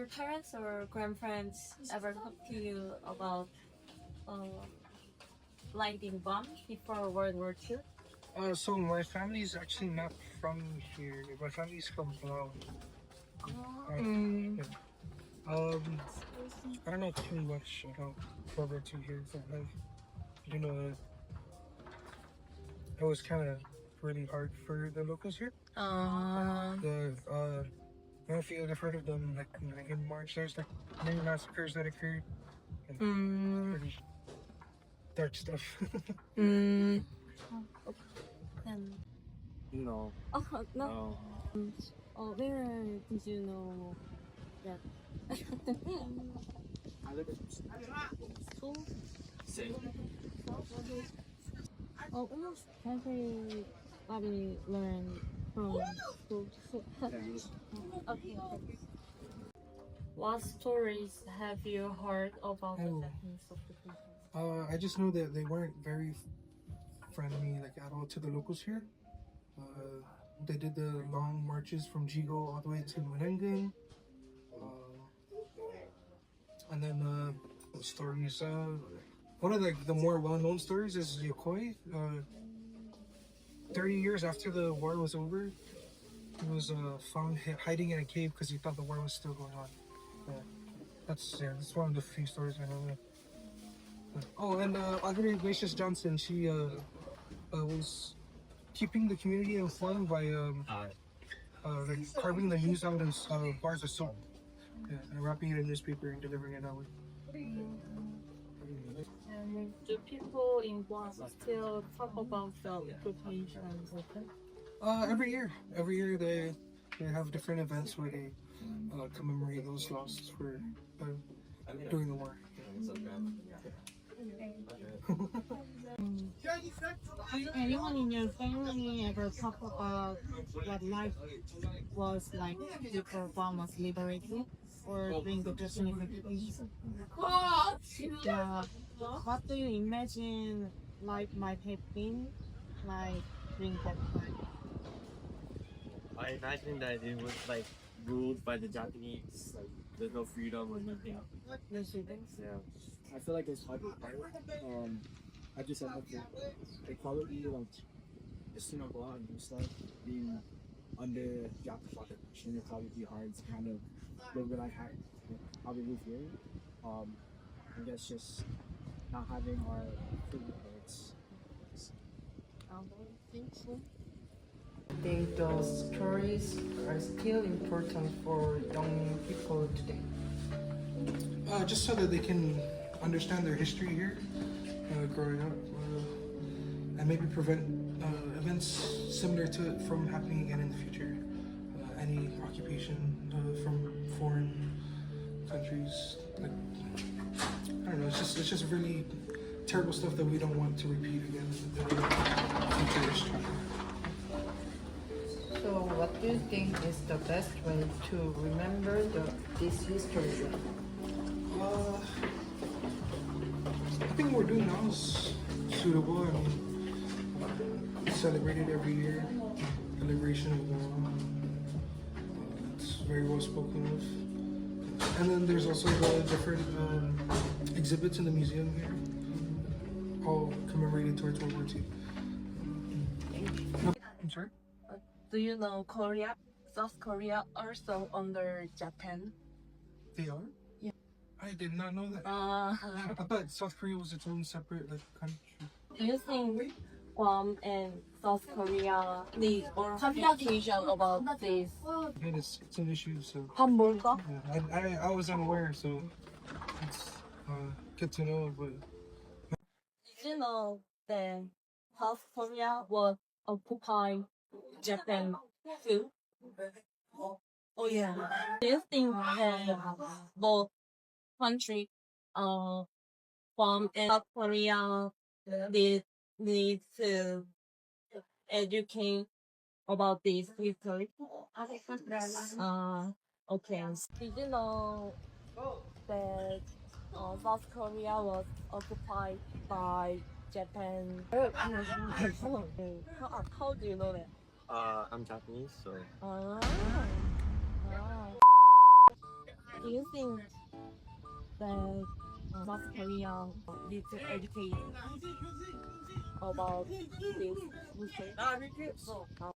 your parents or grandparents ever talk to you about uh, life in Guam before World War II? So my family is actually not from here. My family's from Guam. Mm. Yeah. I don't know too much about World War II here, but like, you know, it was kind of really hard for the locals here. The I don't know if you ever heard of them, like in March, there's like many massacres that occurred. And pretty dark stuff. Mm. And No. oh no. No. Where did you know that? I live in School? Same. Almost everybody learn from school. Okay. What stories have you heard about the Oh. Japanese occupation? I just know that they weren't very friendly, like at all, to the locals here. They did the long marches from Jigo all the way to Menengang. And then stories. One of the more well-known stories is Yokoi. 30 years after the war was over, he was found hiding in a cave because he thought the war was still going on. That's one of the few stories I know. Oh, and Audrey Gracious Johnson, she was keeping the community informed by like carving the news out in bars of soap, and wrapping it in newspaper and delivering it that way. And do people in Guam still talk about the occupation often? Every year they have different events where they commemorate those lost for during the war. Anyone in your family ever talk about what life was like before Guam was liberated or during the Japanese occupation? Yeah. What do you imagine life might have been like during that time? I imagine that it was like ruled by the Japanese. Like there's no freedom or nothing. Yeah. I feel like it's hard to fight. I just said like the equality, like just go out and do stuff. Being under Japanese occupation, it'd probably be hard to kind of live the life how we live here. I guess just not having our freedom rights. I think those stories are still important for young people today. Just so that they can understand their history here, growing up, and maybe prevent events similar to it from happening again in the future. Any occupation from foreign countries, like I don't know, it's just really terrible stuff that we don't want to repeat again in the future history. So, what do you think is the best way to remember this history? I think what we're doing now is suitable. I mean, it's celebrated every year. The liberation of Guam. It's very well spoken of. And then there's also the different exhibits in the museum here, all commemorated towards World War II. No, I'm sorry? Do you know Korea? South Korea also under Japan. They are? Yeah. I did not know that. I thought South Korea was its own separate country. Do you think Guam and South Korea need communication about this? And it's an issue, so 밥 먹을까? yeah, I was unaware, so it's good to know. But Did you know that South Korea was occupying Japan too? Oh yeah. Do you think that both countries, Guam and South Korea, need to educate about this history? Okay. Did you know that South Korea was occupied by Japan? How do you know that? I'm Japanese, so Ah. Do you think that South Korea need to educate about this research?